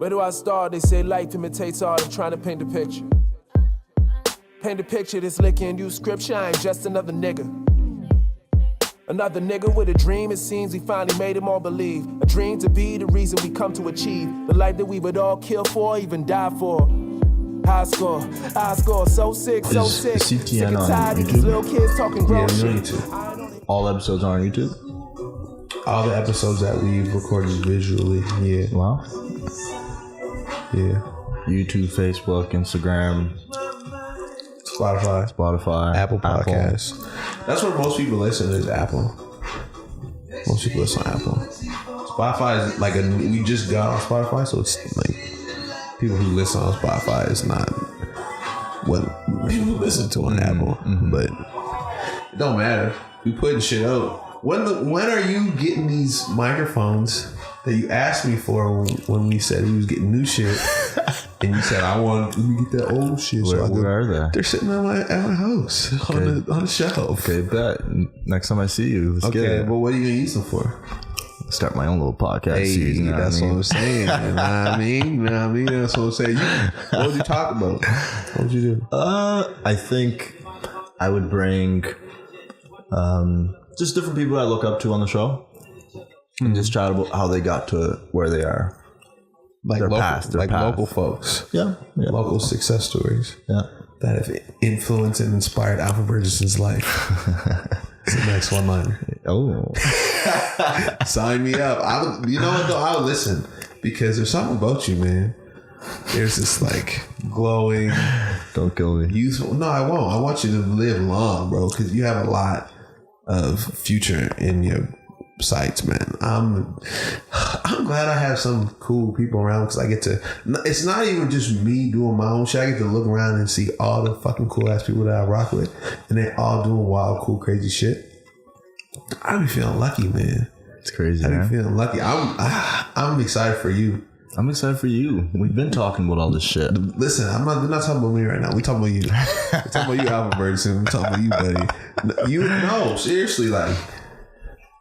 Where do I start? They say life imitates art. I'm trying to paint a picture. Paint a picture that's licking you scripture. I ain't just another nigga. Another nigga with a dream. It seems we finally made him all believe. A dream to be the reason we come to achieve. The life that we would all kill for, even die for. High score, so sick, so sick. Sick and tired of these little kids talking grown shit. All episodes are on YouTube? All the episodes that we've recorded visually, yeah. Wow. Yeah. YouTube, Facebook, Instagram, Spotify, Apple Podcasts. That's where most people listen is Apple. Most people listen on Apple. Spotify is like we just got on Spotify, so it's like people who listen on Spotify is not what people listen to on Apple. But it don't matter. We putting shit out. When are you getting these microphones that you asked me for when we said we was getting new shit? And you said, let me get that old shit. Where are they? They're sitting at my house on the shelf. Okay, bet. Next time I see you, let's get it. But what are you going to use them for? Start my own little podcast series. You know that's what I'm saying. You know what I mean? That's what I'm saying. What would you talk about? What would you do? I think I would bring just different people I look up to on the show. And just chat about how they got to where they are. Like their local, path. Local folks. Yeah. Local success stories. Yeah. That have influenced and inspired Alfred Burgesson's life. It's the next one liner. Oh. Sign me up. You know what though? I'll listen. Because there's something about you, man. There's this like glowing. Don't kill me. Youthful. No, I won't. I want you to live long, bro. Because you have a lot of future in your sights, man. I'm glad I have some cool people around because I get to. It's not even just me doing my own shit. I get to look around and see all the fucking cool ass people that I rock with, and they all doing wild, cool, crazy shit. I be feeling lucky, man. It's crazy. I be feeling lucky. I'm excited for you. I'm excited for you. We've been talking about all this shit. Listen, we're not talking about me right now. We talking about you. We're talking about you, Alfred Burgesson. We're talking about you, buddy. You know, seriously, like.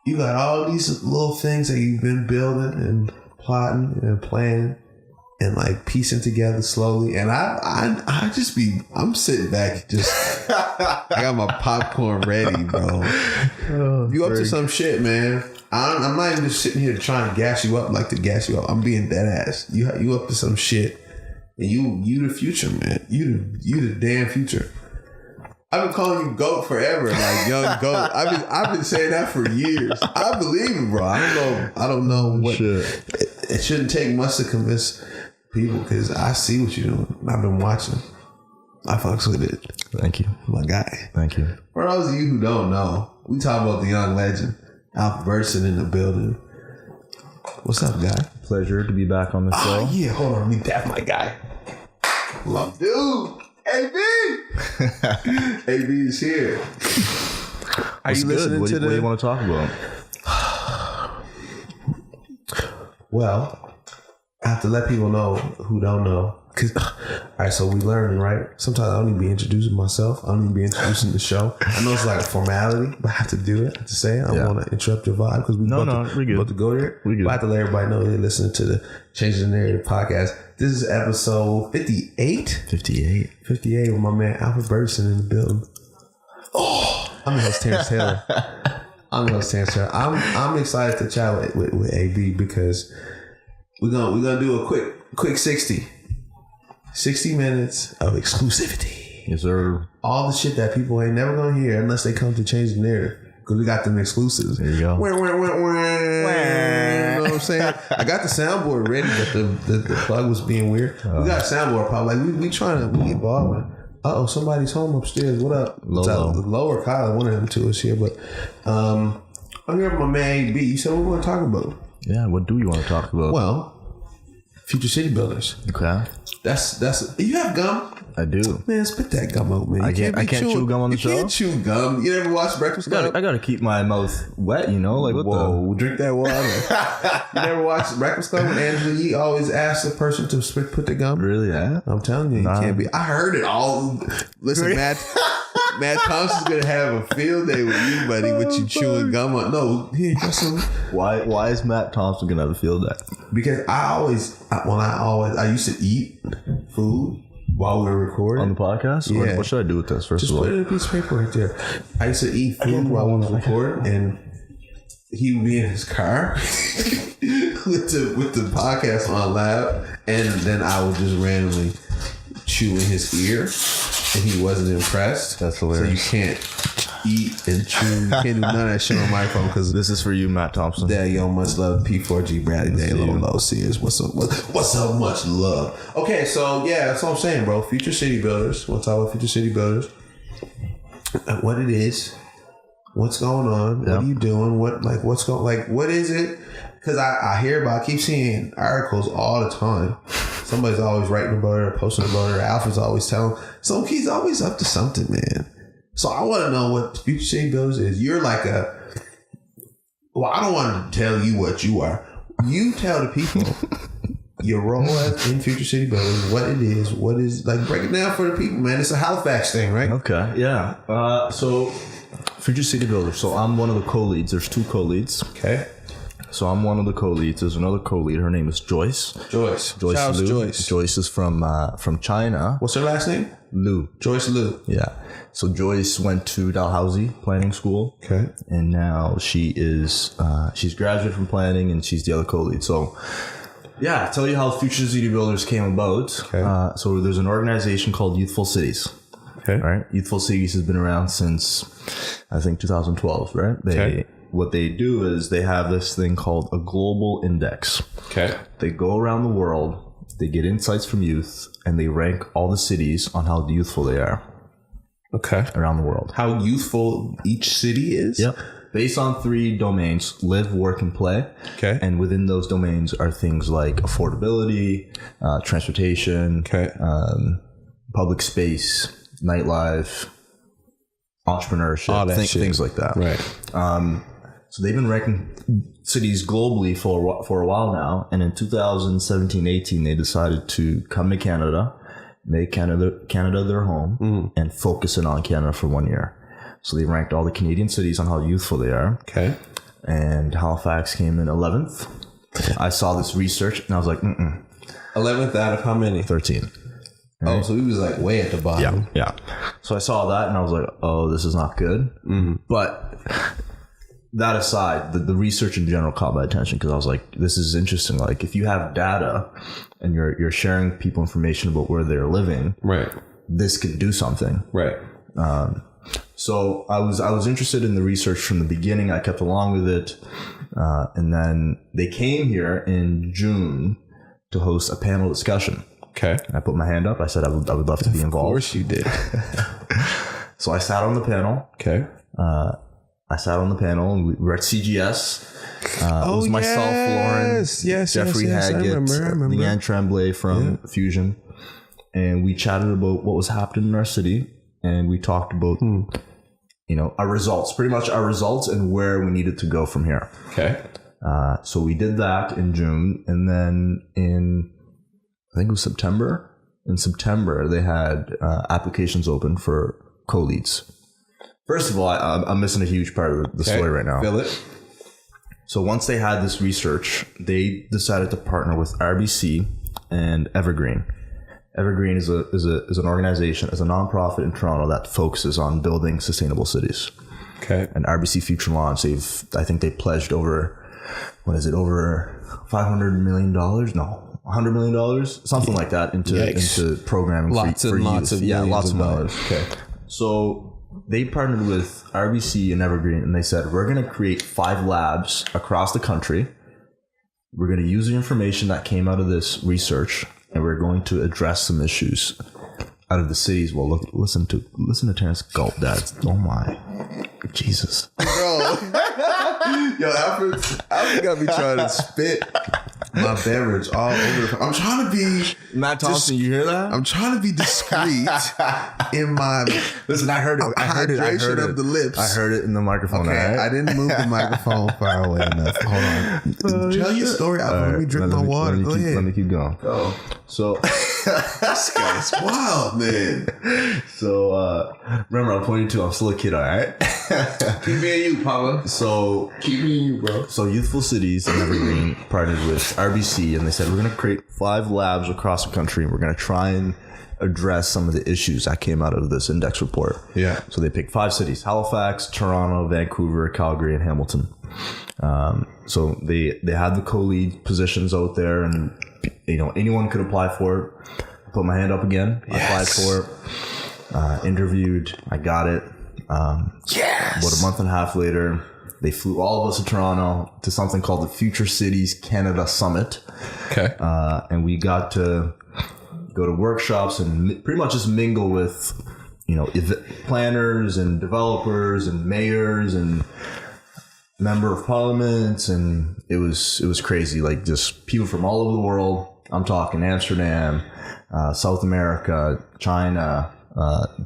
You got all these little things that you've been building and plotting and planning and like piecing together slowly. And I'm sitting back just, I got my popcorn ready, bro. You up to some shit, man. I'm not even just sitting here trying to gas you up like to gas you up. I'm being dead ass. You up to some shit. And you the future, man. You the damn future. I've been calling you GOAT forever, like young GOAT. I've been saying that for years. I believe it, bro. I don't know what. It shouldn't take much to convince people because I see what you're doing. I've been watching. I fucks with it. Thank you, my guy. Thank you. For those of you who don't know, we talk about the young legend, Alfred Burgesson in the building. What's up, guy? Pleasure to be back on the show. Yeah, hold on, let me tap my guy. Love, dude. AB! AB is here. Are you listening to what do you want to talk about? Well, I have to let people know who don't know. Alright, so we learning, right? Sometimes I don't even be introducing myself. I don't even be introducing the show. I know it's like a formality, but I have to do it. I have to say it. I don't want to interrupt your vibe because we're about to go there. We good. But I have to let everybody know they're listening to the Changing the Narrative podcast. This is episode 58. 58 with my man Alfred Burgesson in the building. Oh, I'm your host Terrence Taylor. I'm excited to chat with AB because we're gonna do a quick 60 minutes of exclusivity. Yes, sir. All the shit that people ain't never gonna hear unless they come to Change the Narrative. Because we got them exclusives. There you go. You know what I'm saying? I got the soundboard ready, but the plug was being weird. We got a soundboard problem. Like we evolving. Somebody's home upstairs. What up? Lower Kyler, one of them two is here. But I'm here with my man B. You said what we want to talk about? Yeah, what do you want to talk about? Well, future city builders. Okay. That's you have gum? I do. Man, spit that gum out, man. I can't chew gum on the show. You can't chew gum. You never watched Breakfast Club? I gotta keep my mouth wet, you know? Like, drink that water. You never watched Breakfast Club when Angela Yee always asked the person to put the gum? Really, yeah? I'm telling you, you can't be. I heard it all. Listen, Matt Matt Thompson's gonna have a field day with you, buddy, with you chewing gum on. No, here, got some. Why is Matt Thompson gonna have a field day? Because I used to eat food while we were recording On the podcast? Yeah. What should I do with this, first Just of all? put it in a piece of paper right there. I used to eat food while we was recording, and he would be in his car with the podcast on loud, and then I would just randomly chew in his ear, and he wasn't impressed. That's hilarious. So you can't eat and chew. You can't do none of that shit on my phone because This is for you, Matt Thompson. Dad, yo, much love. P4G Bradley Day, low Sears. What's up? What's up? Much love. Okay, so yeah, that's what I'm saying, bro. Future City Builders. We'll talk about Future City Builders. What it is. What's going on? Yeah. What are you doing? What is it? Because I hear about, I keep seeing articles all the time. Somebody's always writing about it or posting about it. Or Alfred's always telling. Some kid's always up to something, man. So I want to know what Future City Builders is. You're like I don't want to tell you what you are. You tell the people your role in Future City Builders, what it is, break it down for the people, man. It's a Halifax thing, right? Okay, yeah. So, Future City Builders. So, I'm one of the co-leads. There's 2 co-leads. Okay. So, I'm one of the co-leads. There's another co-lead. Her name is Joyce. Joyce Liu. Joyce. Joyce is from China. What's her last name? Liu. Joyce Liu. Yeah. So Joyce went to Dalhousie Planning School. Okay. And now she is she's graduated from planning, and she's the other co-lead. So yeah, I'll tell you how Future City Builders came about. Okay. So there's an organization called Youthful Cities. Okay. Right? Youthful Cities has been around since I think 2012, right? What they do is they have this thing called a global index. Okay. They go around the world, they get insights from youth, and they rank all the cities on how youthful they are. Okay. Around the world. How youthful each city is? Yep. Based on 3 domains: live, work, and play. Okay. And within those domains are things like affordability, transportation, public space, nightlife, entrepreneurship, all that shit. Things like that. Right. So they've been ranking cities globally for a while now. And in 2017-18, they decided to come to Canada, make Canada their home, and focus in on Canada for 1 year. So they ranked all the Canadian cities on how youthful they are. Okay. And Halifax came in 11th. I saw this research and I was like, 11th out of how many? 13. Right? Oh, so he was like way at the bottom. Yeah. So I saw that and I was like, oh, this is not good. Mm-hmm. But that aside, the research in general caught my attention because I was like, this is interesting. Like, if you have data and you're sharing people information about where they're living, right, this could do something. Right. So I was interested in the research from the beginning. I kept along with it. And then they came here in June to host a panel discussion. Okay. I put my hand up. I said I would love to be involved. Of course you did. So I sat on the panel. Okay. I sat on the panel and we were at CGS. It was myself, Lawrence, Jeffrey Haggett, I remember. Leanne Tremblay from Fusion. And we chatted about what was happening in our city. And we talked about, our results, pretty much our results and where we needed to go from here. Okay. So we did that in June. And then I think it was September. In September, they had applications open for co-leads. First of all, I'm missing a huge part of the story right now. Fill it. So once they had this research, they decided to partner with RBC and Evergreen. Evergreen is an organization, is a nonprofit in Toronto that focuses on building sustainable cities. Okay. And RBC Future Launch, I think they pledged over $500 million? No, $100 million, something like that into programming for youth. Yeah, lots of dollars. Okay. So they partnered with RBC and Evergreen, and they said, we're going to create 5 labs across the country. We're going to use the information that came out of this research, and we're going to address some issues out of the cities. Well, listen to Terrence gulp, Dad. Oh my, Jesus, bro. Yo, Alfred got me trying to spit my beverage all over the. I'm trying to be Matt Thompson. You hear that? I'm trying to be discreet in my. Listen, I heard it. I heard it of the lips. I heard it in the microphone. Okay, right? I didn't move the microphone far away enough. Hold on. Tell your story. Let me drink my water. Go ahead. Let me keep going. So This guy's wild, man. So remember, I'm 22. I'm still a kid, all right? Keep me and you, Paula. So Keep me and you, bro. So Youthful Cities and Evergreen partnered with RBC, and they said, we're going to create 5 labs across the country, and we're going to try and address some of the issues that came out of this index report. Yeah. So they picked 5 cities: Halifax, Toronto, Vancouver, Calgary, and Hamilton. So they had the co-lead positions out there, and anyone could apply for it. I put my hand up again. I applied for it. Interviewed. I got it. About a month and a half later, they flew all of us to Toronto to something called the Future Cities Canada Summit. Okay. And we got to go to workshops and pretty much just mingle with, planners and developers and mayors and member of parliaments, and it was crazy. Like, just people from all over the world. I'm talking Amsterdam, South America, China.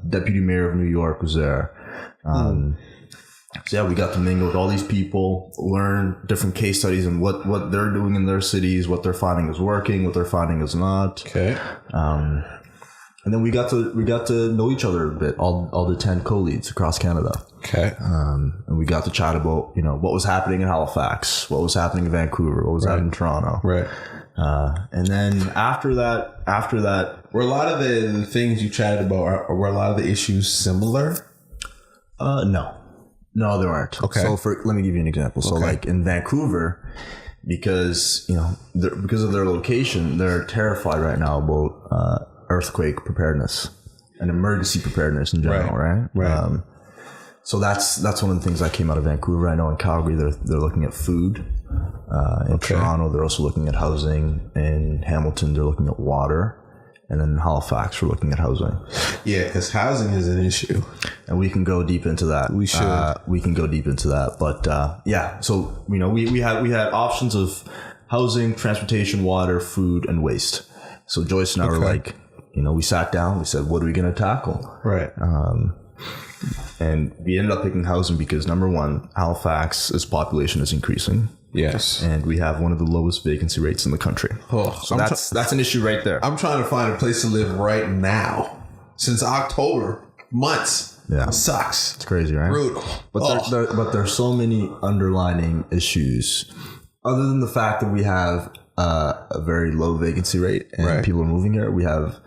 Deputy Mayor of New York was there. So yeah, we got to mingle with all these people, learn different case studies and what they're doing in their cities, what they're finding is working, what they're finding is not. Okay. And then we got to know each other a bit, all the 10 co-leads across Canada. Okay. And we got to chat about, what was happening in Halifax, what was happening in Vancouver, what was happening in Toronto. Right. And then after that, were a lot of the things you chatted about, were a lot of the issues similar? No, there aren't. Okay. So let me give you an example. So like in Vancouver, because of their location, they're terrified right now about earthquake preparedness and emergency preparedness in general, right? Right. So that's one of the things that came out of Vancouver. I know in Calgary they're looking at food. In Toronto they're also looking at housing. In Hamilton they're looking at water. And then in Halifax, we're looking at housing. Yeah, because housing is an issue. And we can go deep into that. We should. We can go deep into that. But yeah, so, we had options of housing, transportation, water, food, and waste. So Joyce and I were like, we sat down, we said, what are we going to tackle? Right. And we ended up picking housing because, number one, Halifax's population is increasing. Yes. And we have one of the lowest vacancy rates in the country. Oh, so that's an issue right there. I'm trying to find a place to live right now. Since October, months. Yeah. It sucks. It's crazy, right? Brutal. But there's so many underlining issues. Other than the fact that we have a very low vacancy rate and people are moving here, we have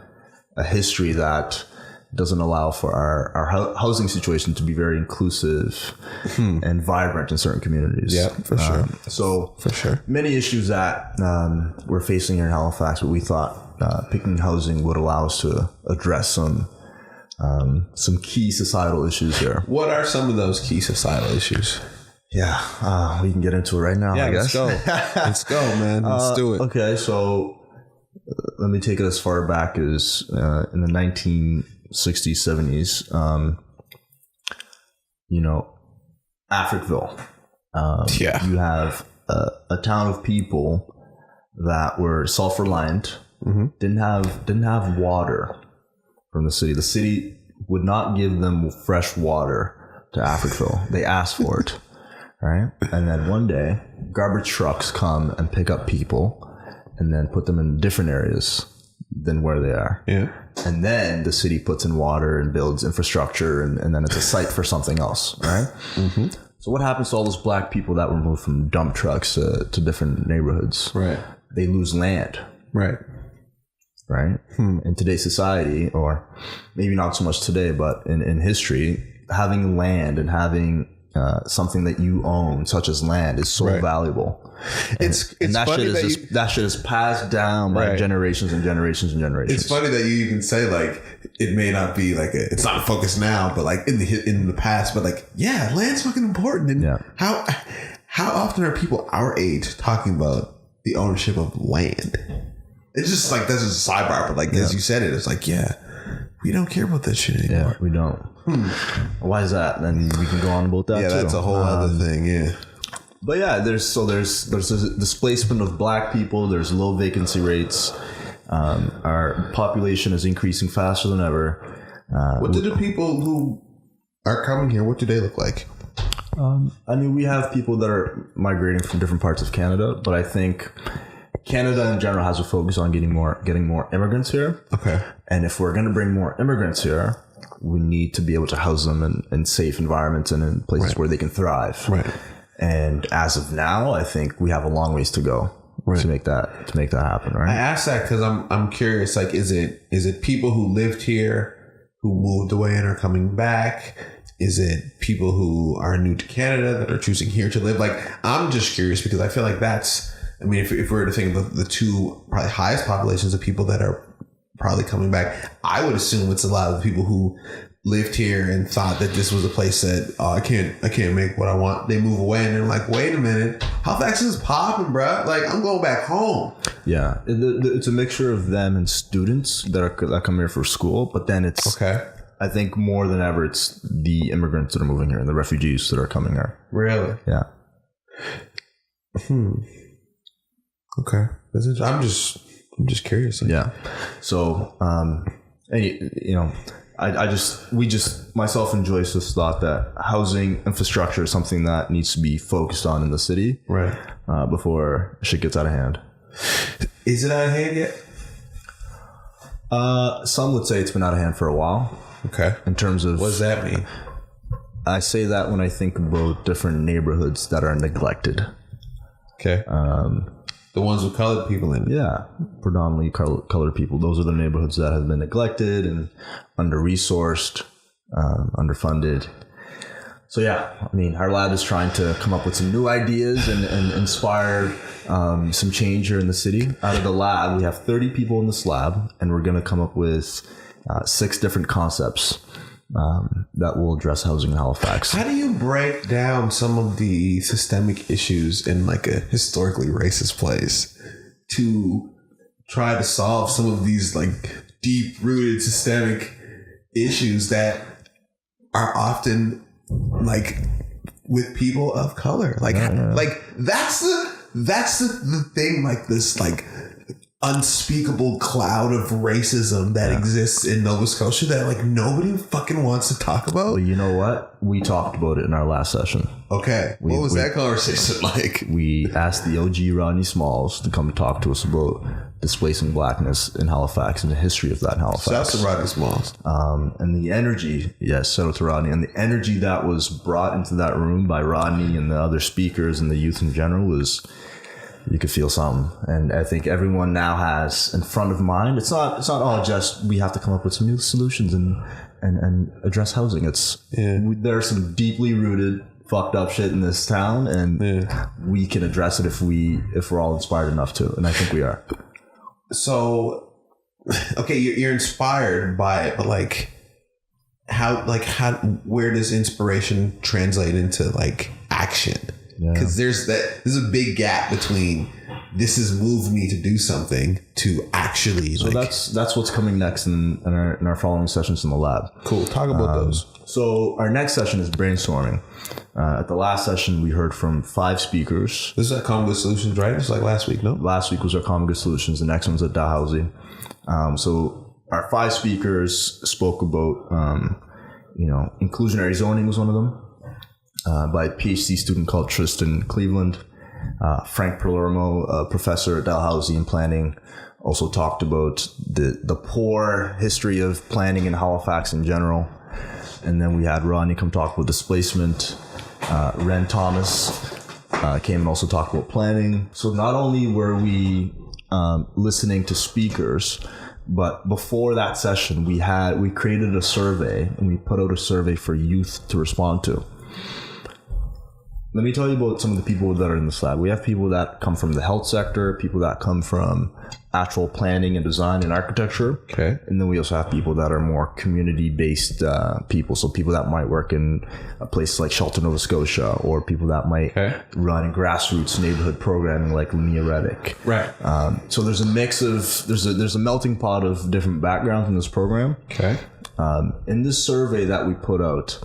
a history that doesn't allow for our housing situation to be very inclusive and vibrant in certain communities. Yeah, for sure. So for sure, many issues that we're facing here in Halifax, but we thought picking housing would allow us to address some key societal issues here. What are some of those key societal issues? Yeah, we can get into it right now. I guess. Let's go. Let's go, man. Let's do it. Okay, so let me take it as far back as in the 1960s, 70s, Africville. You have a town of people that were self-reliant, didn't have water from the city. The city would not give them fresh water to Africville. They asked for it, right? And then one day, garbage trucks come and pick up people and then put them in different areas than where they are. Yeah. And then the city puts in water and builds infrastructure, and then it's a site for something else, right? So what happens to all those black people that were moved from dump trucks to different neighborhoods? Right. They lose land. Right. Right? In today's society, or maybe not so much today, but in history, having land and having something that you own, such as land, is so valuable. And that shit is passed down by generations and generations and generations. It's funny that you even say, like, it may not be like it's not a focus now, but like in the past, but like, yeah, land's fucking important. And how often are people our age talking about the ownership of land? It's just like, that's just a sidebar, but like as you said it, it's like, we don't care about that shit anymore. Yeah, we don't. Why is that? Then we can go on about that too. Yeah, that's a whole other thing. Yeah. But yeah, there's a displacement of black people. There's low vacancy rates. Our population is increasing faster than ever. What do the people who are coming here, what do they look like? I mean, we have people that are migrating from different parts of Canada, but I think Canada in general has a focus on getting more immigrants here. Okay. And if we're going to bring more immigrants here, we need to be able to house them in safe environments and in places where they can thrive. Right. And as of now, I think we have a long ways to go to make that happen. Right. I asked that because I'm curious. Like, is it people who lived here who moved away and are coming back? Is it people who are new to Canada that are choosing here to live? Like, I'm just curious because I feel like that's, I mean, if we were to think of the two probably highest populations of people that are probably coming back, I would assume it's a lot of the people who lived here and thought that this was a place that, I can't make what I want. They move away and they're like, wait a minute, Halifax is popping, bro. Like, I'm going back home. Yeah. It's a mixture of them and students that come here for school, but then it's, okay. I think more than ever, it's the immigrants that are moving here and the refugees that are coming here. Really? Yeah. Okay. I'm just curious. Yeah. So, myself and Joyce just thought that housing infrastructure is something that needs to be focused on in the city, right? Before shit gets out of hand. Is it out of hand yet? Some would say it's been out of hand for a while. Okay. In terms of, what does that mean? I say that when I think about different neighborhoods that are neglected. Okay. The ones with colored people in it. Yeah, predominantly colored people. Those are the neighborhoods that have been neglected and under-resourced, underfunded. So yeah, I mean, our lab is trying to come up with some new ideas and inspire some change here in the city. Out of the lab, we have 30 people in this lab, and we're going to come up with 6 different concepts that will address housing in Halifax. How do you break down some of the systemic issues in like a historically racist place to try to solve some of these like deep-rooted systemic issues that are often like with people of color? Like, like that's the thing, like this like unspeakable cloud of racism that exists in Nova Scotia that like nobody fucking wants to talk about. Well, you know what? We talked about it in our last session. Okay. What was that conversation like? We asked the OG Rodney Smalls to come talk to us about displacing blackness in Halifax and the history of that in Halifax. Shout out to Rodney Smalls. And the energy, yes, shout out to Rodney. And the energy that was brought into that room by Rodney and the other speakers and the youth in general was, you could feel something. And I think everyone now has in front of mind, it's not all just we have to come up with some new solutions and address housing. It's there's some deeply rooted fucked up shit in this town, and we can address it if we're all inspired enough to, and I think we are. So, okay, you're inspired by it, but how where does inspiration translate into like action? Because there's a big gap between this has moved me to do something to actually. So that's what's coming next in our following sessions in the lab. Cool. Talk about those. So our next session is brainstorming. At the last session, we heard from 5 speakers. This is at Common Good Solutions, right? It's like last week, no? Last week was our Common Good Solutions. The next one's at Dalhousie. So our 5 speakers spoke about, inclusionary zoning was one of them. By a PhD student called Tristan Cleveland. Frank Palermo, a professor at Dalhousie in planning, also talked about the poor history of planning in Halifax in general. And then we had Rodney come talk about displacement. Ren Thomas came and also talked about planning. So not only were we listening to speakers, but before that session, we created a survey, and we put out a survey for youth to respond to. Let me tell you about some of the people that are in this lab. We have people that come from the health sector, people that come from actual planning and design and architecture. Okay. And then we also have people that are more community-based people. So people that might work in a place like Shelton, Nova Scotia, or people that might run in grassroots neighborhood programming like Linnea Reddick. Right. So there's a mix of, there's a melting pot of different backgrounds in this program. Okay. In this survey that we put out,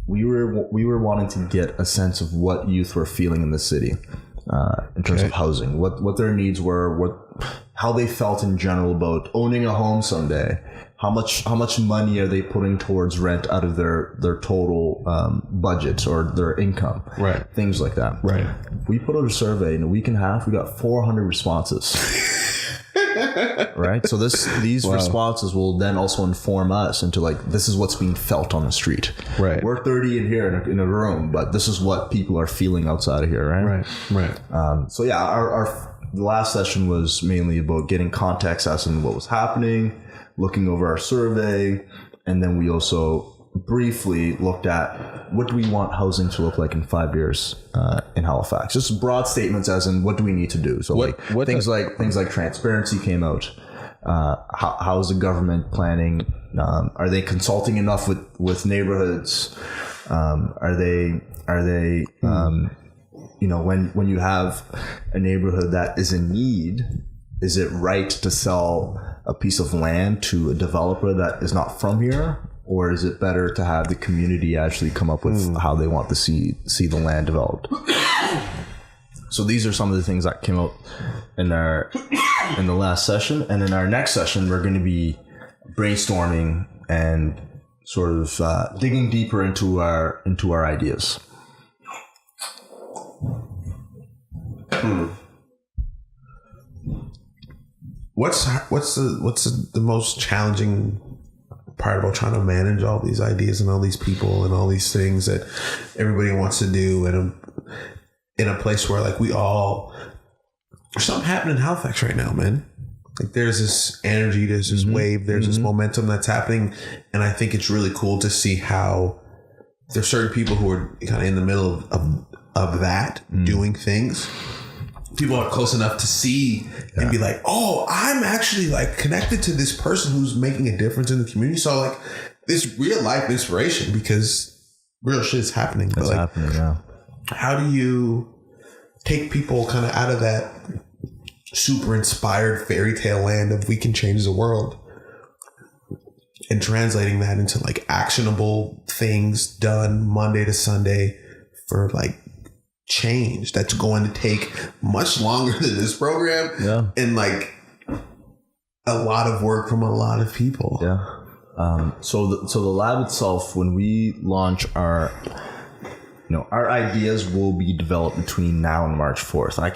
we were wanting to get a sense of what youth were feeling in the city in terms of housing, what their needs were, how they felt in general about owning a home someday, How much money are they putting towards rent out of their total budget or their income? Right. Things like that. Right. We put out a survey in a week and a half. We got 400 responses. Right. So these responses will then also inform us into like, this is what's being felt on the street. Right. We're 30 in here in a room, but this is what people are feeling outside of here. Right. Right. So yeah, our last session was mainly about getting context as to what was happening, looking over our survey, and then we also briefly looked at what do we want housing to look like in 5 years in Halifax. Just broad statements as in what do we need to do. So things like transparency came out. How is the government planning? Are they consulting enough with neighborhoods? Are they when you have a neighborhood that is in need, is it right to sell a piece of land to a developer that is not from here? Or is it better to have the community actually come up with how they want to see the land developed? So these are some of the things that came out in the last session. And in our next session, we're going to be brainstorming and sort of digging deeper into our ideas. What's the most challenging part about trying to manage all these ideas and all these people and all these things that everybody wants to do in a place where like there's something happening in Halifax right now, man. Like there's this energy, there's this wave, there's this momentum that's happening, and I think it's really cool to see how there's certain people who are kind of in the middle of that doing things. People are close enough to see and be like, oh, I'm actually like connected to this person who's making a difference in the community. So like this real life inspiration because real shit is happening. That's happening, yeah. How do you take people kind of out of that super inspired fairy tale land of we can change the world and translating that into like actionable things done Monday to Sunday for like change that's going to take much longer than this program and like a lot of work from a lot of people. So the lab itself, when we launch our ideas will be developed between now and March 4th. I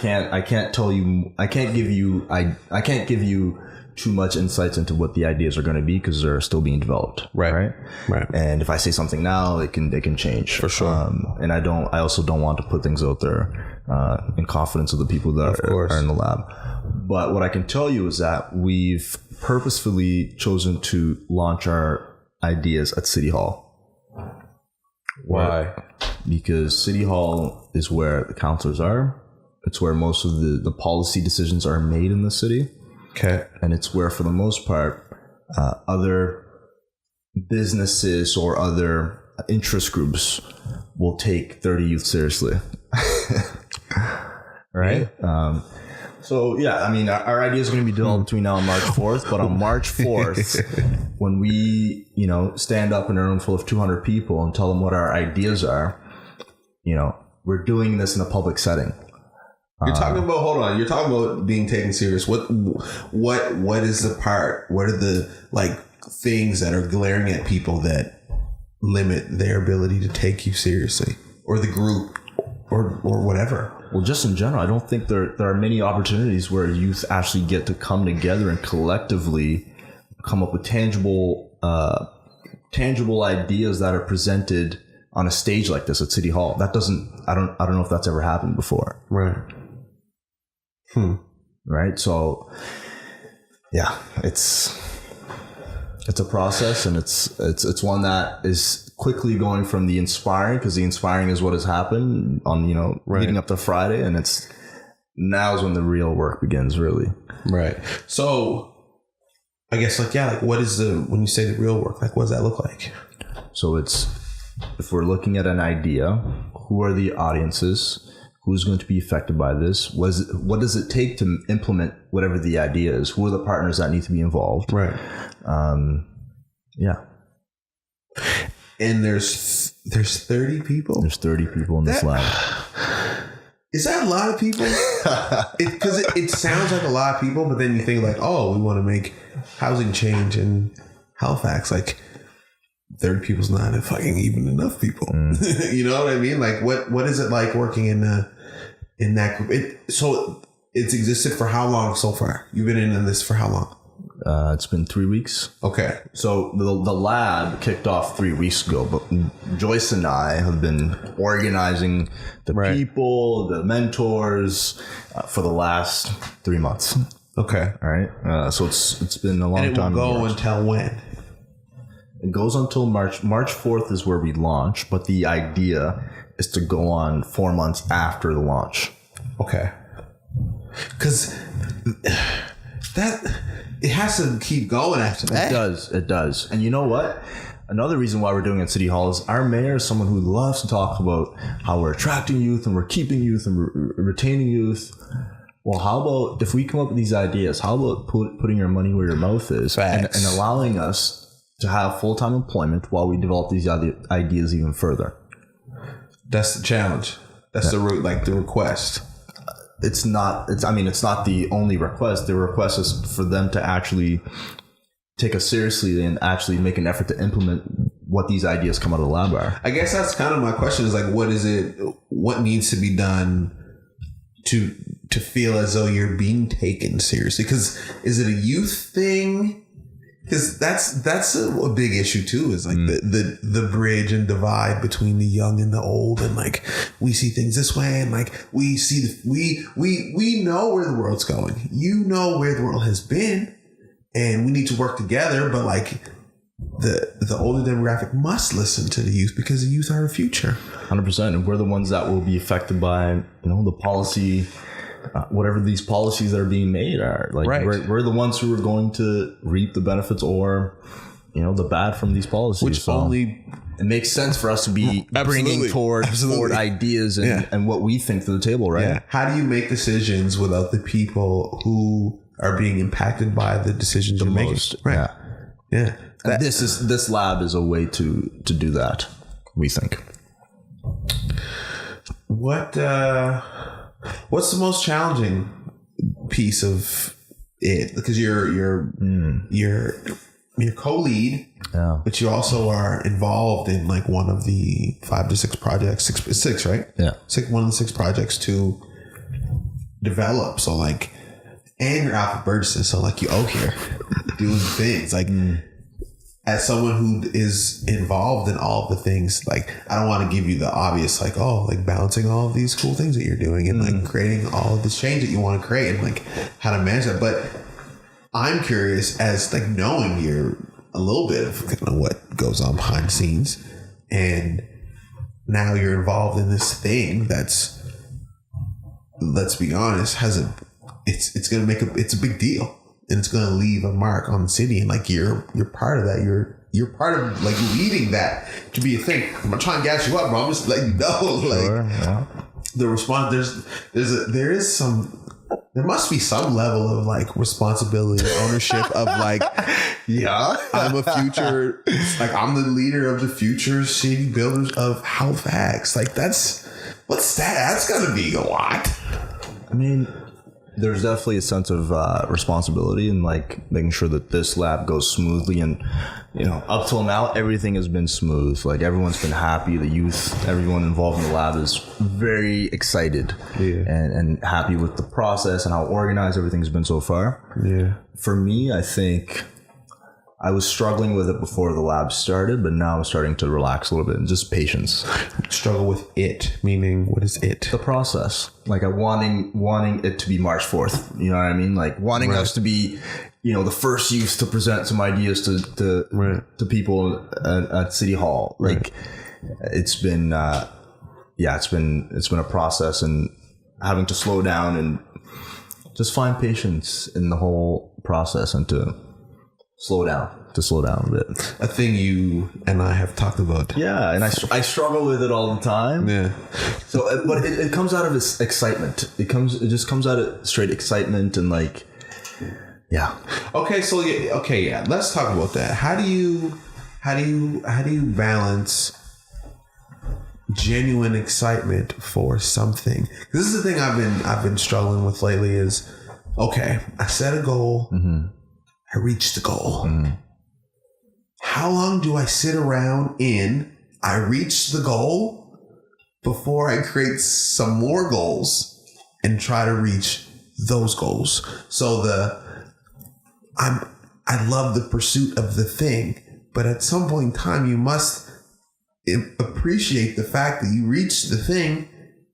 can't give you too much insights into what the ideas are going to be because they're still being developed. Right. And if I say something now, they can change for sure. And I also don't want to put things out there in confidence of the people that are in the lab. But what I can tell you is that we've purposefully chosen to launch our ideas at City Hall. Why? Because City Hall is where the councillors are. It's where most of the policy decisions are made in the city. Okay. And it's where, for the most part, other businesses or other interest groups will take 30 Youth seriously. Right? So, yeah, I mean, our idea is going to be developed between now and March 4th. But on March 4th, when we, stand up in a room full of 200 people and tell them what our ideas are, we're doing this in a public setting. You're talking about, hold on, you're talking about being taken serious. What is the part? What are the like things that are glaring at people that limit their ability to take you seriously or the group or whatever? Well, just in general, I don't think there are many opportunities where youth actually get to come together and collectively come up with tangible ideas that are presented on a stage like this at City Hall. I don't know if that's ever happened before. Right. Right. So, yeah, it's a process, and it's one that is quickly going from the inspiring, because the inspiring is what has happened on leading up to Friday, and now is when the real work begins, really. Right. So, I guess what is when you say the real work, what does that look like? So if we're looking at an idea, who are the audiences? Who's going to be affected by this? What does it take to implement whatever the idea is? Who are the partners that need to be involved? Right. Yeah. And there's 30 people? There's 30 people in this lab. Is that a lot of people? Because it sounds like a lot of people, but then you think we want to make housing change, and Halifax, like 30 people's not fucking even enough people. You know what I mean? Like what is it like working in that group? So it's existed for how long so far? You've been in this for how long? It's been 3 weeks. Okay. So the lab kicked off 3 weeks ago, but Joyce and I have been organizing the people, the mentors for the last 3 months. Okay. All right. So it's been a long time. And it will go until when? It goes until March 4th is where we launch, but the idea is to go on 4 months after the launch. Okay. Because it has to keep going after that. It does. And you know what? Another reason why we're doing it at City Hall is our mayor is someone who loves to talk about how we're attracting youth and we're keeping youth and retaining youth. Well, how about if we come up with these ideas? How about putting your money where your mouth is and allowing us to have full-time employment while we develop these ideas even further? That's the challenge. That's the request. It's not the only request. The request is for them to actually take us seriously and actually make an effort to implement what these ideas come out of the lab are. I guess that's kind of my question is like, what needs to be done to feel as though you're being taken seriously? Because is it a youth thing? Because that's a big issue too, is like the bridge and divide between the young and the old, and like we see things this way, and like we see we know where the world's going. You know where the world has been, and we need to work together. But like the older demographic must listen to the youth because the youth are the future. 100%, and we're the ones that will be affected by the policy. Whatever these policies that are being made are, like we're the ones who are going to reap the benefits or the bad from these policies. Which it makes sense for us to be bringing forward ideas and what we think to the table, right? Yeah. How do you make decisions without the people who are being impacted by the decisions you're making? Right. Yeah. And this lab is a way to do that, we think. What's the most challenging piece of it? Because you're co-lead, but you also are involved in like one of the 5 to 6 projects, six, right? Yeah, one of the 6 projects to develop. So like, and you're Alfred Burgesson, so like you out here doing things like. As someone who is involved in all of the things, like I don't want to give you the obvious, like balancing all of these cool things that you're doing and like creating all of this change that you want to create and like how to manage that. But I'm curious, as like knowing you're a little bit of kind of what goes on behind the scenes, and now you're involved in this thing that's, let's be honest, it's going to make it's a big deal. And it's going to leave a mark on the city, and like you're part of that. You're part of like leading that to be a thing. I'm not trying to gas you up, bro. I'm just letting you know, the response. There must be some level of like responsibility and ownership of like, I'm a future, like I'm the leader of the future city builders of Halifax. Like that's going to be a lot. I mean, there's definitely a sense of responsibility and like making sure that this lab goes smoothly. And, up till now, everything has been smooth. Like everyone's been happy. The youth, everyone involved in the lab is very excited and happy with the process and how organized everything's been so far. Yeah. For me, I think I was struggling with it before the lab started, but now I'm starting to relax a little bit and just patience. Struggle with it, meaning what is it? The process. Like wanting it to be March 4th. You know what I mean? Like wanting us to be, the first youth to present some ideas to people at City Hall. Like it's been, it's been a process, and having to slow down and just find patience in the whole process and to slow down a bit. A thing you and I have talked about. Yeah, and I struggle with it all the time. Yeah. So, but it comes out of this excitement. It just comes out of straight excitement and like, yeah. Okay, so let's talk about that. How do you balance genuine excitement for something? This is the thing I've been struggling with lately. Is okay, I set a goal. Mm-hmm. I reached the goal. how long do I sit around I reach the goal before I create some more goals and try to reach those goals. So I love the pursuit of the thing, but at some point in time, you must appreciate the fact that you reach the thing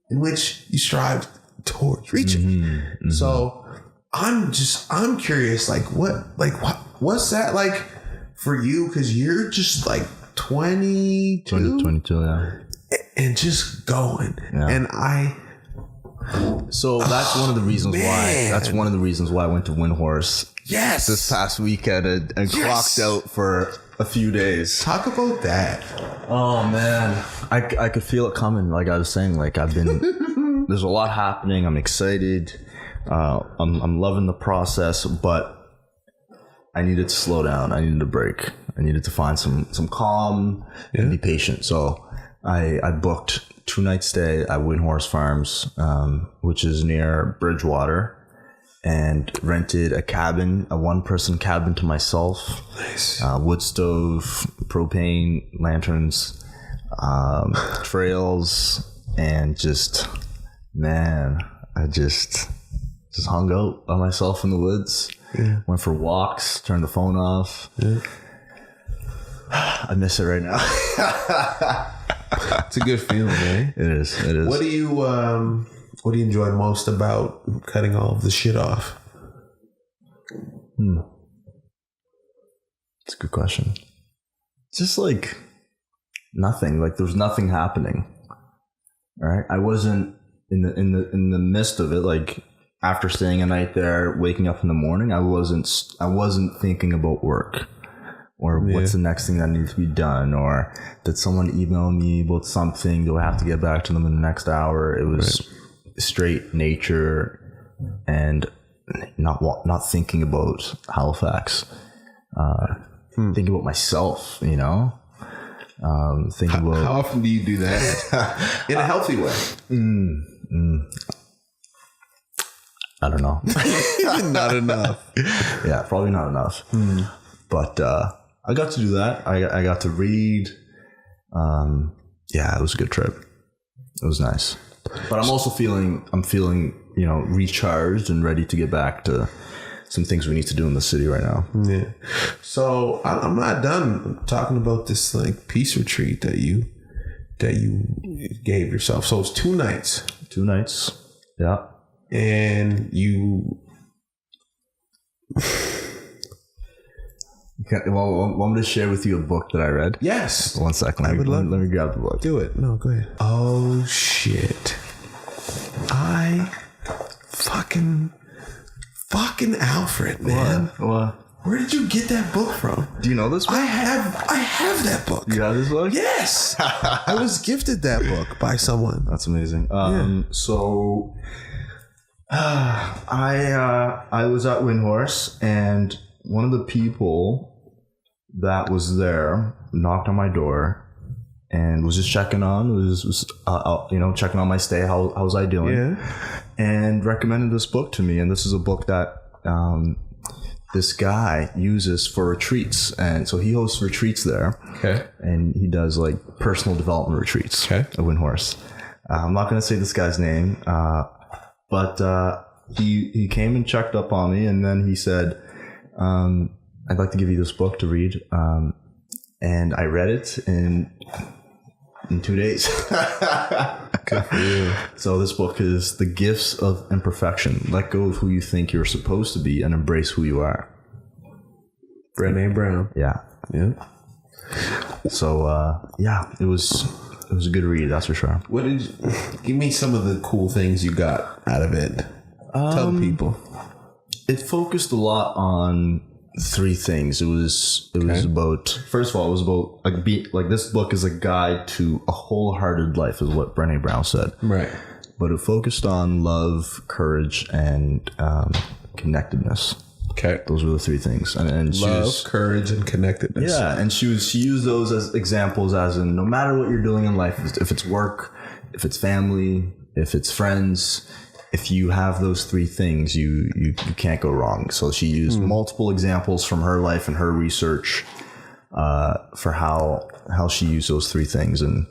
in which you strive towards reaching. Mm-hmm. So I'm curious, what's that like for you? Because you're just like 22, yeah, and just going. Yeah. And so that's one of the reasons why. That's one of the reasons why I went to Windhorse. Yes, this past weekend and clocked out for a few days. Talk about that. Oh man, I could feel it coming. Like I was saying, like I've been. There's a lot happening. I'm excited. I'm loving the process, but I needed to slow down. I needed a break. I needed to find some calm and be patient. So I booked 2-night stay at Windhorse Farms, which is near Bridgewater, and rented a cabin, a 1-person cabin to myself. Nice. Wood stove, propane, lanterns, trails, and just, man, I just hung out by myself in the woods. Yeah. Went for walks, turned the phone off. Yeah. I miss it right now. It's a good feeling, eh? It is. What do you enjoy most about cutting all of the shit off? It's a good question. Just like nothing. Like there's nothing happening. All right. I wasn't in the midst of it. Like after staying a night there, waking up in the morning, I wasn't thinking about work. Or what's the next thing that needs to be done? Or did someone email me about something? Do I have to get back to them in the next hour? It was straight nature and not thinking about Halifax. Thinking about myself, you know? How often do you do that? In a healthy way? I don't know. Not enough. Yeah, probably not enough. But I got to do that. I got to read. It was a good trip. It was nice. But I'm also feeling, recharged and ready to get back to some things we need to do in the city right now. Yeah. So I'm not done talking about this like peace retreat that you gave yourself. So it's 2 nights. 2 nights. Yeah. And you. Want me to share with you a book that I read? Yes. 1 second. Let me grab the book. Do it. No, go ahead. Oh, shit. I fucking Alfred, man. What? Where did you get that book from? Do you know this book? I have that book. You got this book? Yes. I was gifted that book by someone. That's amazing. So I was at Windhorse, and one of the people that was there knocked on my door and was just checking on, checking on my stay. How was I doing? Yeah. And recommended this book to me. And this is a book that this guy uses for retreats. And so he hosts retreats there. Okay. And he does like personal development retreats at Windhorse. I'm not going to say this guy's name, but he came and checked up on me, and then he said, I'd like to give you this book to read. And I read it in 2 days. Good for you. So this book is The Gifts of Imperfection. Let go of who you think you're supposed to be and embrace who you are. Brené Brown. Yeah. So, it was a good read, that's for sure. Give me some of the cool things you got out of it. Tell people. It focused a lot on 3 things. It was about, first of all, it was about this book is a guide to a wholehearted life, is what Brené Brown said. Right. But it focused on love, courage, and connectedness. Okay. Those were the 3 things. And love, courage, and connectedness. Yeah, and she used those as examples, as in no matter what you're doing in life, if it's work, if it's family, if it's friends, if you have those 3 things, you can't go wrong. So she used multiple examples from her life and her research for how she used those three things. And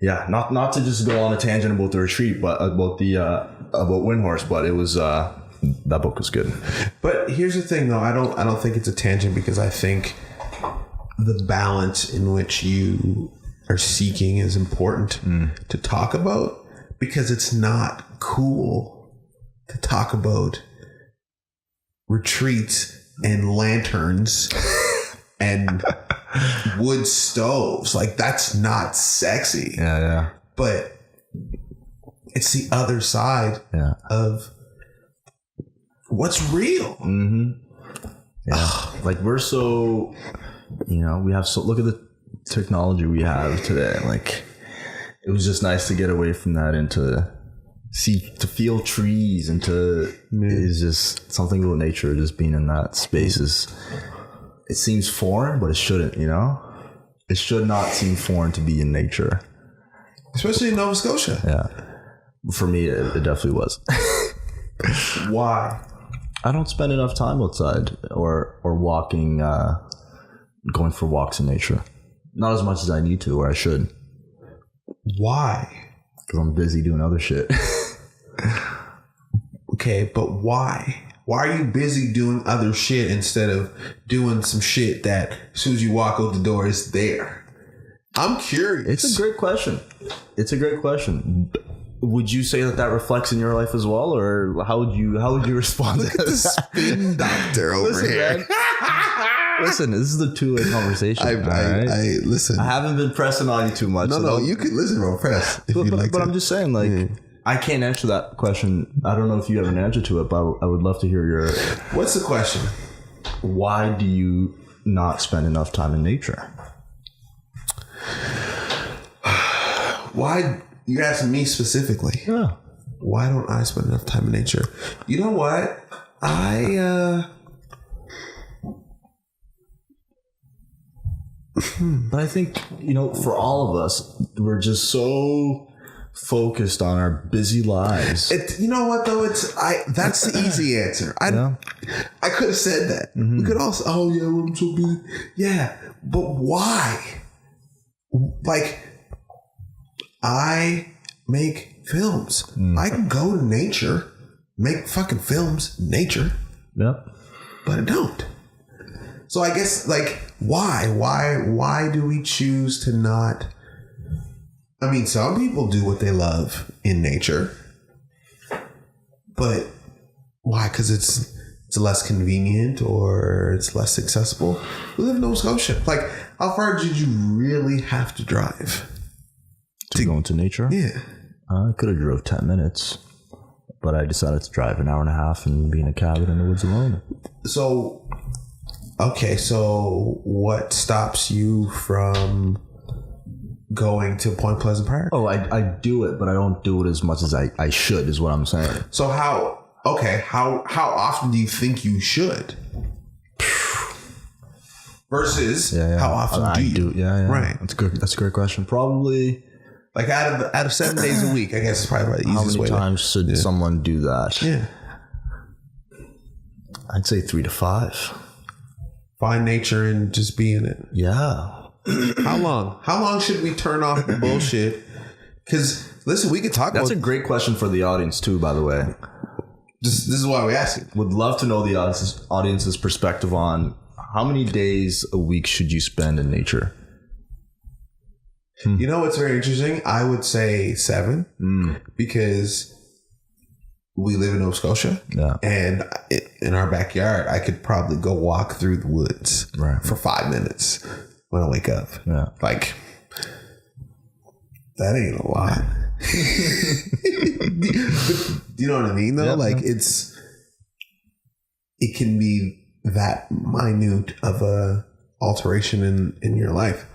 yeah, not to just go on a tangent about the retreat, but about Windhorse, but it was that book was good. But here's the thing, though. I don't think it's a tangent, because I think the balance in which you are seeking is important to talk about, because it's not cool to talk about retreats and lanterns and wood stoves. Like, that's not sexy. Yeah. But it's the other side of what's real. Mm-hmm. Yeah. Like, we're so, we have look at the technology we have today. Like, it was just nice to get away from that and to feel trees, and is just something about nature. Just being in that space it seems foreign, but it shouldn't, it should not seem foreign to be in nature, especially in Nova Scotia. Yeah, for me it definitely was. Why? I don't spend enough time outside or walking, going for walks in nature. Not as much as I need to, or I should. Why? Because I'm busy doing other shit. Okay, but why? Why are you busy doing other shit instead of doing some shit that as soon as you walk out the door is there? I'm curious. It's a great question. Would you say that reflects in your life as well, or how would you respond to that? Spin doctor over here. Man. Listen, this is a two-way conversation. I listen. I haven't been pressing on you too much. No, you can listen, bro. Press if you like. But I'm just saying, like, I can't answer that question. I don't know if you have an answer to it, but I would love to hear your. What's the question? Why do you not spend enough time in nature? Why? You're asking me specifically. Yeah. Why don't I spend enough time in nature? You know what? But I think, for all of us, we're just so focused on our busy lives. You know what, though? That's the easy answer. I could have said that. Mm-hmm. We could also, I'm so busy. Yeah, but why? Like, I make films. I can go to nature, make fucking films, nature. Yep. But I don't. So I guess, like, why do we choose to not? I mean, some people do what they love in nature, but why? Because it's less convenient or it's less accessible. We live in Nova Scotia. Like, how far did you really have to drive to go into nature? Yeah, I could have drove 10 minutes, but I decided to drive an hour and a half and be in a cabin in the woods alone. So, okay, so what stops you from going to Point Pleasant Park? Oh, I do it, but I don't do it as much as I should, is what I'm saying. So how often do you think you should? Versus how often do you? Yeah. Right. That's good. That's a great question. Probably, like, out of 7 days a week, I guess it's probably the easiest way. How many times should someone do that? Yeah. I'd say 3 to 5. Find nature and just be in it. Yeah. How long? How long should we turn off the bullshit? Because, listen, we could talk about... That's a great question for the audience, too, by the way. This is why we ask it. Would love to know the audience's perspective on how many days a week should you spend in nature? You know what's very interesting? I would say 7 because we live in Nova Scotia. Yeah. And in our backyard, I could probably go walk through the woods for 5 minutes when I wake up. Yeah. Like, that ain't a lot. Do you know what I mean, though? Yep. Like, it can be that minute of a alteration in your life.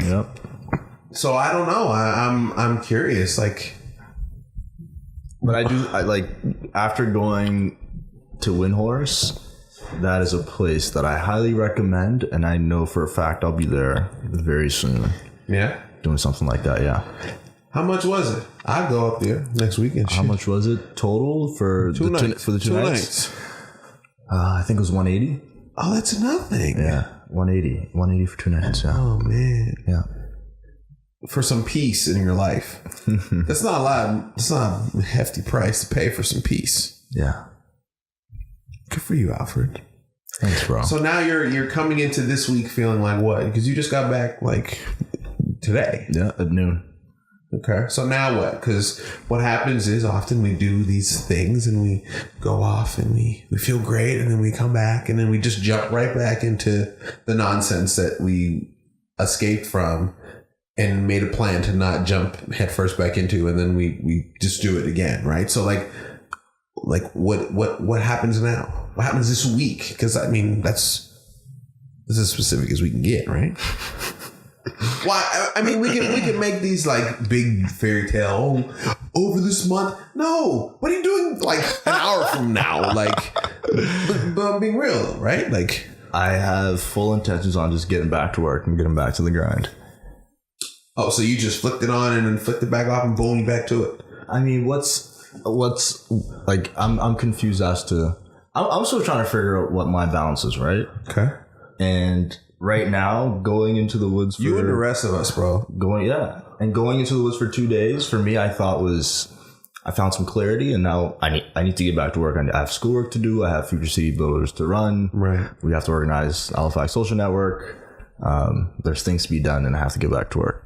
Yep. So I don't know. I'm curious. Like, but I like, after going to Windhorse, that is a place that I highly recommend, and I know for a fact I'll be there very soon. Yeah, doing something like that. Yeah. How much was it? I'd go up there next weekend. How much was it total for the 2 nights? For the 2 nights. I think it was $180. Oh, that's nothing. Yeah. 180 for 2 nights. Yeah. Oh man. Yeah. For some peace in your life. That's not a lot. It's not a hefty price to pay for some peace. Yeah. Good for you, Alfred. Thanks, bro. So now you're coming into this week feeling like what? Because you just got back like today. Yeah, at noon. Okay. So now what? Because what happens is often we do these things and we go off and we feel great and then we come back and then we just jump right back into the nonsense that we escaped from and made a plan to not jump headfirst back into, and then we just do it again, right? So like what happens now? What happens this week? Because I mean that's as specific as we can get, right? Why? I mean, we can make these like big fairy tale. Oh, over this month? No. What are you doing? Like an hour from now? Like, but I'm being real, right? Like, I have full intentions on just getting back to work and getting back to the grind. Oh, so you just flicked it on and then flicked it back off and boom, you back to it. I mean, what's like? I'm confused as to. I'm still trying to figure out what my balance is, right? Okay. And right now, going into the woods. You and the rest of us, bro. Going into the woods for 2 days for me, I found some clarity, and now I need to get back to work. I have schoolwork to do. I have Future City Builders to run. Right. We have to organize Halifax Social Network. There's things to be done, and I have to get back to work.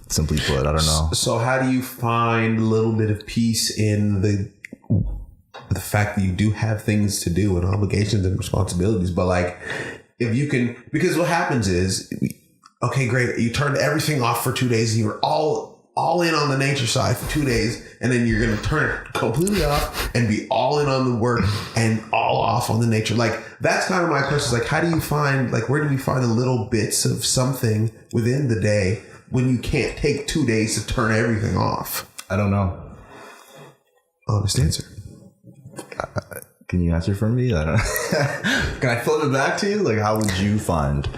Simply put, I don't know. So how do you find a little bit of peace in the fact that you do have things to do and obligations and responsibilities, but like if you can, because what happens is, okay, great, you turned everything off for 2 days and you were all in on the nature side for 2 days, and then you're going to turn it completely off and be all in on the work and all off on the nature. Like that's kind of my question, like how do you find, like where do you find the little bits of something within the day when you can't take 2 days to turn everything off? I don't know. Honest answer. Can you answer for me? I don't know. Can I flip it back to you? Like, how would you find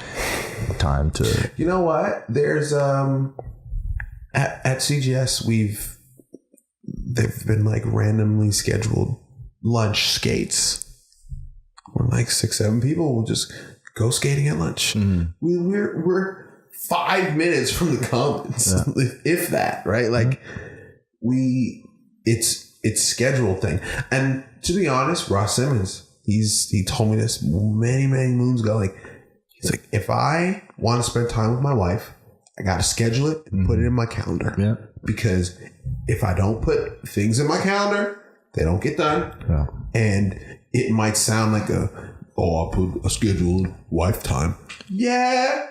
time to? You know what? There's at CGS they've been like randomly scheduled lunch skates. We're like 6-7 people. We'll just go skating at lunch. Mm-hmm. We're 5 minutes from the commons, if that, right? Like it's scheduled thing. And to be honest, Ross Simmons, he told me this many moons ago. Like he's like, if I want to spend time with my wife, I got to schedule it and put it in my calendar. Yeah. Because if I don't put things in my calendar, they don't get done. Yeah. And it might sound like I'll put a scheduled wife time. Yeah.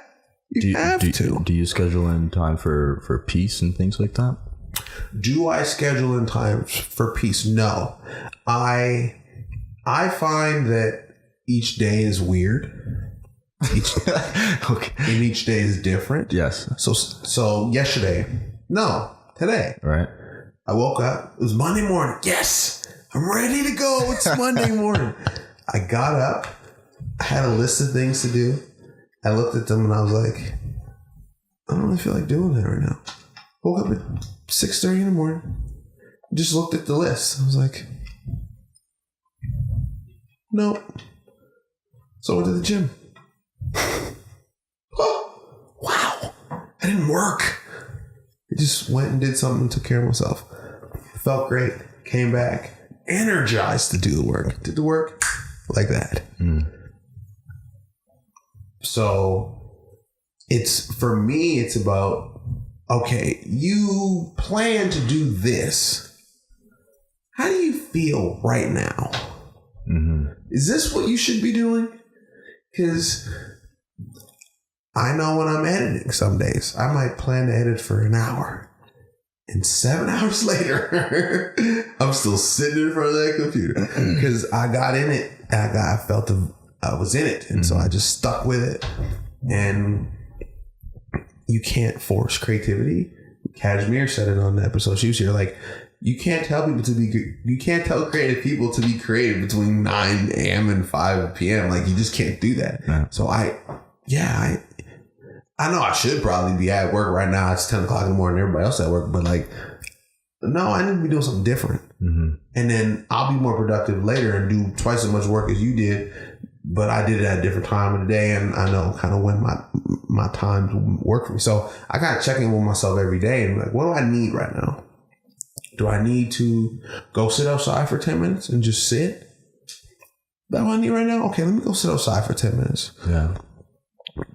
You have to. Do you schedule in time for peace and things like that? Do I schedule in time for peace? No. I find that each day is weird. Okay. And each day is different. Yes. So today. Right. I woke up. It was Monday morning. Yes, I'm ready to go. It's Monday morning. I got up. I had a list of things to do. I looked at them and I was like, I don't really feel like doing that right now. Woke up at 6:30 in the morning. Just looked at the list. I was like, nope. So I went to the gym. Oh, wow. I didn't work. I just went and did something and took care of myself. Felt great. Came back. Energized to do the work. Did the work like that. Mm. So for me, it's about, okay, you plan to do this. How do you feel right now? Mm-hmm. Is this what you should be doing? Because I know when I'm editing some days, I might plan to edit for an hour. And 7 hours later, I'm still sitting in front of that computer because I got in it. I felt I was in it. And so I just stuck with it. And you can't force creativity. Kashmir said it on the episode. She was here like, you can't tell creative people to be creative between 9 a.m. and 5 p.m. Like you just can't do that. Yeah. So I know I should probably be at work right now. It's 10 o'clock in the morning. Everybody else at work. But like, no, I need to be doing something different. Mm-hmm. And then I'll be more productive later and do twice as much work as you did but I did it at a different time of the day, and I know kind of when my times work for me. So I kind of check in with myself every day and like, what do I need right now? Do I need to go sit outside for 10 minutes and just sit? That what I need right now? Okay, let me go sit outside for 10 minutes. Yeah.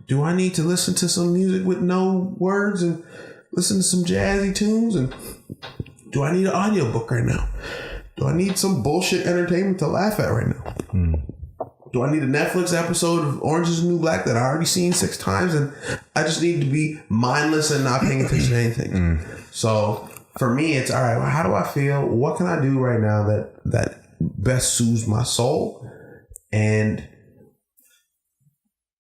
Do I need to listen to some music with no words and listen to some jazzy tunes? And do I need an audiobook right now? Do I need some bullshit entertainment to laugh at right now? Do I need a Netflix episode of Orange is the New Black that I already seen 6 times and I just need to be mindless and not paying attention to anything? So for me, it's all right, well, how do I feel? What can I do right now that best soothes my soul? And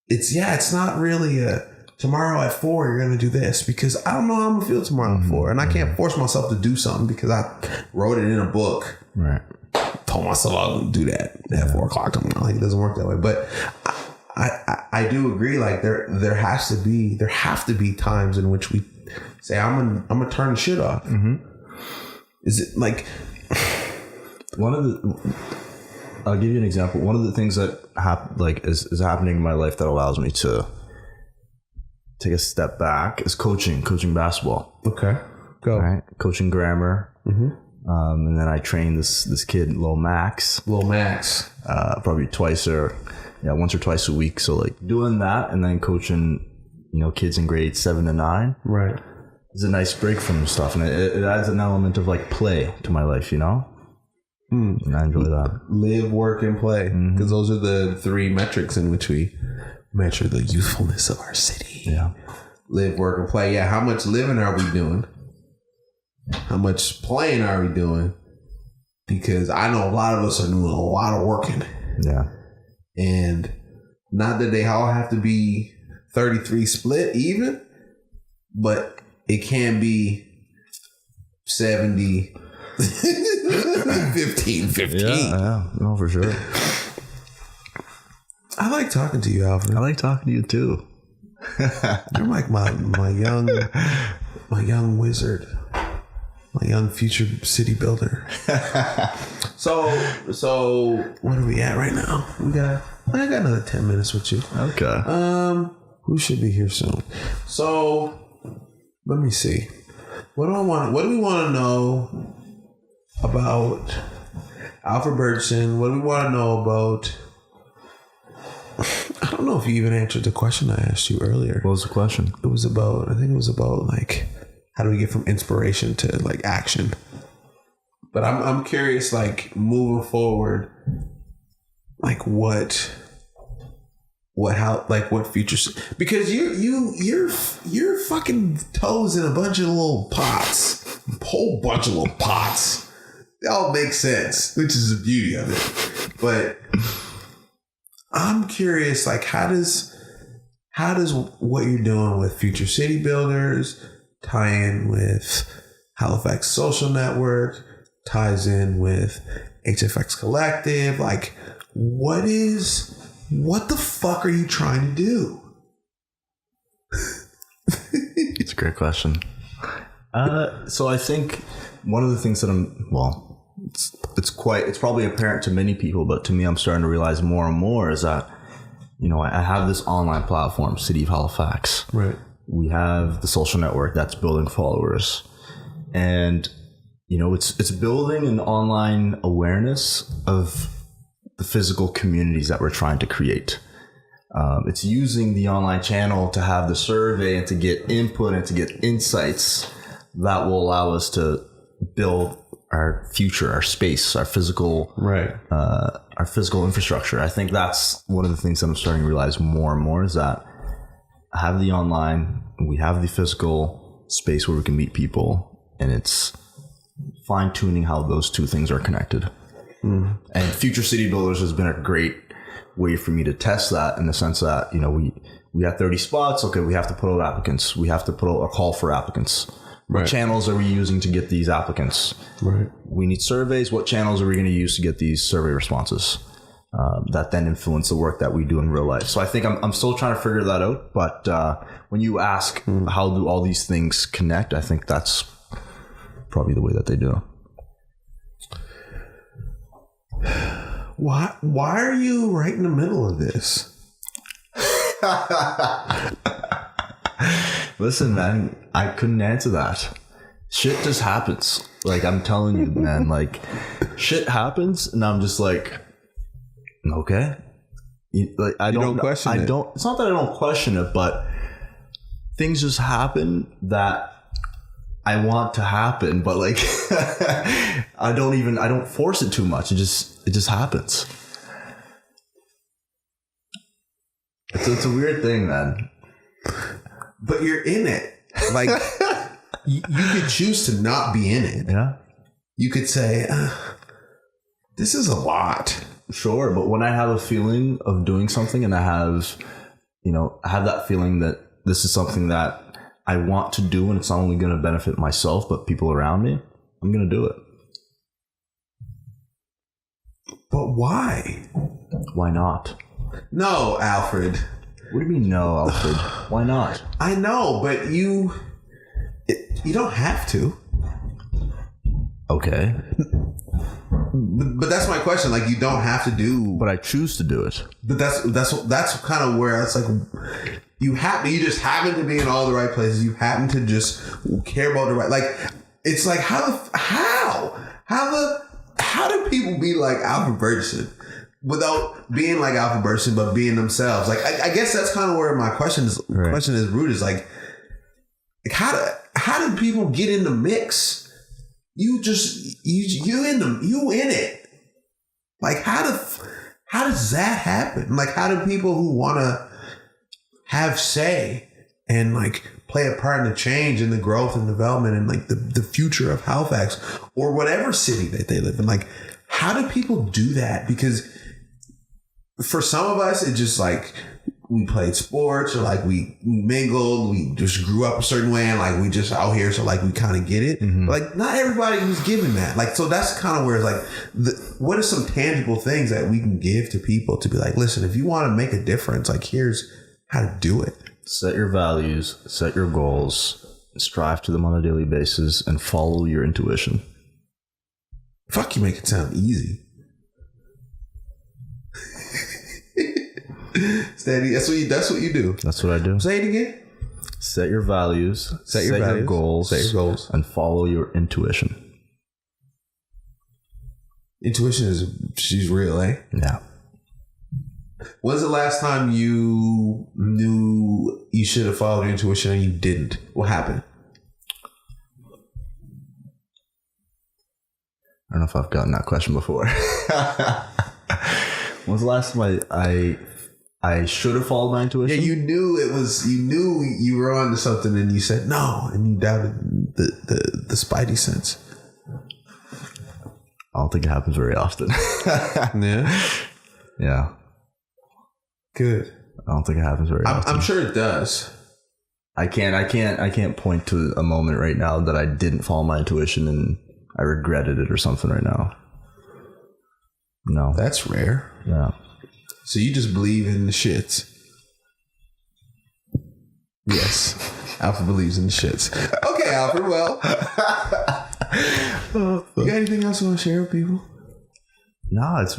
it's not really a tomorrow at 4 you're going to do this, because I don't know how I'm going to feel tomorrow at 4. And I can't force myself to do something because I wrote it in a book. Right. Told myself I was going to do that at 4 o'clock tomorrow. Like, it doesn't work that way. But I do agree. Like there have to be times in which we say, I'm gonna turn the shit off. Is it like I'll give you an example. One of the things that is happening in my life that allows me to take a step back is coaching basketball. Okay, go. All right, coaching grammar. And then I train this kid, Lil Max, probably once or twice a week. So like doing that and then coaching, kids in grades 7 to 9. Right. It's a nice break from stuff, and it adds an element of like play to my life, And I enjoy that. Live, work, and play, because those are the 3 metrics in which we measure the youthfulness of our city. Yeah. Live, work, and play. Yeah. How much living are we doing? How much playing are we doing? Because I know a lot of us are doing a lot of working. Yeah. And not that they all have to be 33 split even, but it can be 70 15. Yeah, no, for sure. I like talking to you, Alfred. I like talking to you too. You're like my young wizard. My young future city builder. So what are we at right now? I got another 10 minutes with you. Okay. Who should be here soon? So let me see. What do we want to know about Alfred Burgesson? What do we want to know about? I don't know if you even answered the question I asked you earlier. What was the question? I think it was about like, how do we get from inspiration to like action? But I'm curious, like moving forward, like what futures, because you're fucking toes in a bunch of little pots, a whole bunch of little pots. They all make sense, which is the beauty of it. But I'm curious, like how does what you're doing with Future City Builders tie in with Halifax Social Network, ties in with HFX Collective? Like, what the fuck are you trying to do? It's a great question. So I think one of the things that it's probably apparent to many people, but to me, I'm starting to realize more and more is that, I have this online platform, City of Halifax. Right. We have the social network that's building followers, and it's building an online awareness of the physical communities that we're trying to create. It's using the online channel to have the survey and to get input and to get insights that will allow us to build our future, our space, our physical, our physical infrastructure. I think that's one of the things that I'm starting to realize more and more is that I have the online, we have the physical space where we can meet people, and it's fine tuning how those two things are connected. And Future City Builders has been a great way for me to test that, in the sense that, we have 30 spots. Okay, we have to put out applicants. We have to put out a call for applicants. What channels are we using to get these applicants? Right. We need surveys. What channels are we going to use to get these survey responses? That then influence the work that we do in real life. So I think I'm still trying to figure that out. But when you ask how do all these things connect, I think that's probably the way that they do. Why are you right in the middle of this? Listen, man, I couldn't answer that. Shit just happens. Like, I'm telling you, man, like, shit happens, and I'm just like, okay. Like, I don't question it. It's not that I don't question it, but things just happen that I want to happen, but like, I don't force it too much. It just happens. It's a weird thing, man. But you're in it. Like, you could choose to not be in it. Yeah. You could say, this is a lot. Sure. But when I have a feeling of doing something and I have that feeling that this is something that I want to do and it's not only going to benefit myself, but people around me, I'm going to do it. But why? Why not? No, Alfred. What do you mean no, Alfred? Why not? I know, but you don't have to. Okay. But that's my question. Like, you don't have to do. But I choose to do it. But that's kind of where it's like you just happen to be in all the right places. You happen to just care about the right. Like, it's like how do people be like Alfred Burgesson without being like Alfred Burgesson, but being themselves? Like, I guess that's kind of where my question is rooted. Is like how do people get in the mix? You in it. Like, how does that happen? Like, how do people who want to have say and like play a part in the change and the growth and development and like the future of Halifax or whatever city that they live in, like, how do people do that? Because for some of us, it's just like we played sports or like we mingled, we just grew up a certain way and like we just out here, so like we kind of get it. Mm-hmm. But like, not everybody was given that. Like, so that's kind of where it's like, what are some tangible things that we can give to people to be like, listen, if you want to make a difference, like, here's how to do it. Set your values, set your goals, strive to them on a daily basis, and follow your intuition. Fuck, you make it sound easy. Steady. That's what you do. That's what I do. Say it again. Set your values. Set your goals. Set your goals. And follow your intuition. Intuition she's real, eh? Yeah. When's the last time you knew you should have followed your intuition and you didn't? What happened? I don't know if I've gotten that question before. When's the last time I should have followed my intuition? Yeah, you knew you were on to something and you said no, and you doubted the spidey sense. I don't think it happens very often. Yeah? Yeah. Good. I don't think it happens very often. I'm sure it does. I can't point to a moment right now that I didn't follow my intuition and I regretted it or something right now. No. That's rare. Yeah. So you just believe in the shits. Yes. Alfred believes in the shits. Okay, Alfred, well. You got anything else you want to share with people? No, it's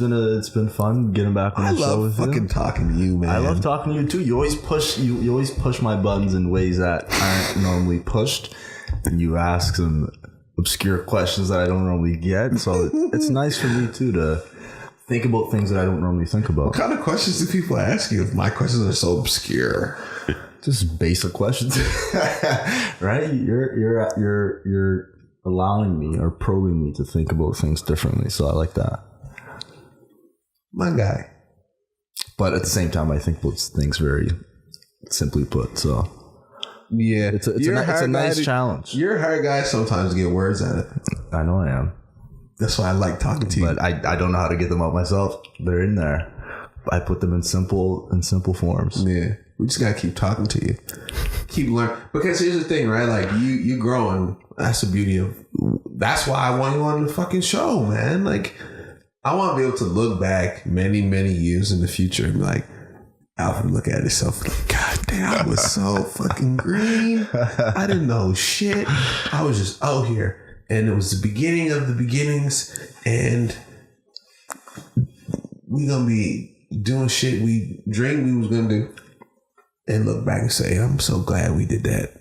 been fun getting back on the show with you. I love fucking talking to you, man. I love talking to you too. You always push my buttons in ways that aren't normally pushed, and you ask some obscure questions that I don't normally get. So it's nice for me too to think about things that I don't normally think about. What kind of questions do people ask you if my questions are so obscure? Just basic questions, right? You're allowing me or probing me to think about things differently. So I like that. My guy. But at the same time, I think about things very simply put. So yeah, it's a nice challenge. You're a hard guy sometimes to get words out of it. I know I am. That's why I like talking to you. But I don't know how to get them out myself. They're in there. I put them in simple forms. Yeah. We just gotta keep talking to you. Keep learning. Because here's the thing, right? Like you growing. That's the beauty of. That's why I want you on the fucking show, man. Like, I want to be able to look back many, many years in the future and be like, Alfred, look at himself. Like, God damn, I was so fucking green. I didn't know shit. I was just out here, and it was the beginning of the beginnings, and we gonna be doing shit we dreamed we was gonna do, and look back and say, I'm so glad we did that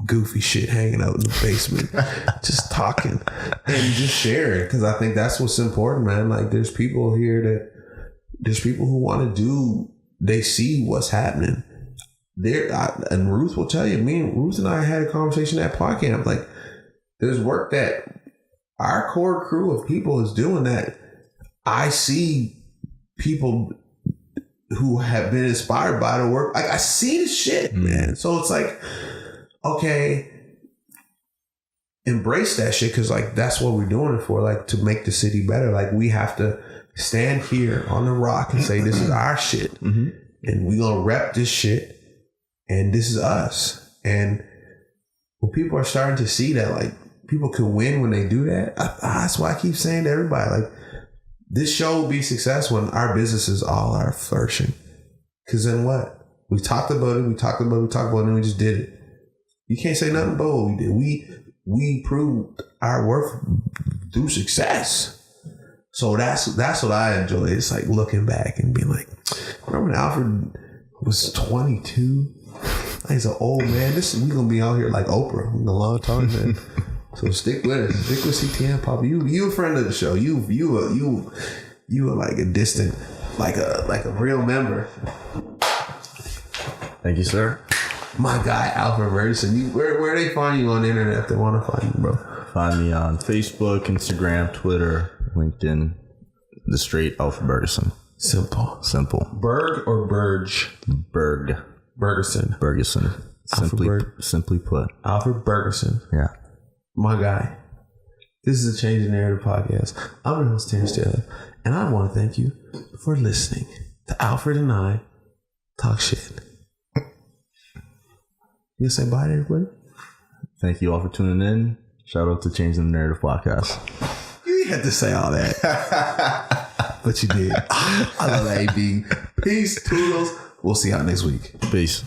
goofy shit, hanging out in the basement, just talking and just sharing. Because I think that's what's important, man. Like, there's people who want to do. They see what's happening there, and Ruth will tell you. Ruth and I had a conversation at PodCamp. Like, there's work that our core crew of people is doing that I see people who have been inspired by the work. Like, I see the shit, man. So it's like, okay, embrace that shit, because like that's what we're doing it for, like to make the city better. Like, we have to stand here on the rock and say this is our shit, and we gonna rep this shit, and this is us. And when people are starting to see that, like, people can win when they do that, that's why I keep saying to everybody, like, this show will be successful when our businesses all are flourishing. Because then what? We talked about it, and then we just did it. You can't say nothing about what we did. We proved our worth through success. So that's what I enjoy. It's like looking back and being like, remember when Alfred was 22? He's an old man. We gonna be out here like Oprah in a long time, man. So stick with us. Stick with CTN, Papa. You a friend of the show. You are like a distant, like a real member. Thank you, sir. My guy, Alfred Burgesson. Where they find you on the internet if they want to find you, bro? Find me on Facebook, Instagram, Twitter, LinkedIn. The straight Alfred Burgesson. Simple. Berg or Burge? Burgesson. Simply put. Alfred Burgesson. Yeah. My guy. This is a Change the Narrative podcast. I'm your host, Terrence Taylor, and I want to thank you for listening to Alfred and I talk shit. You say bye to everybody? Thank you all for tuning in. Shout out to Change the Narrative podcast. You didn't have to say all that. But you did. I love AB. Peace, toodles. We'll see y'all next week. Peace.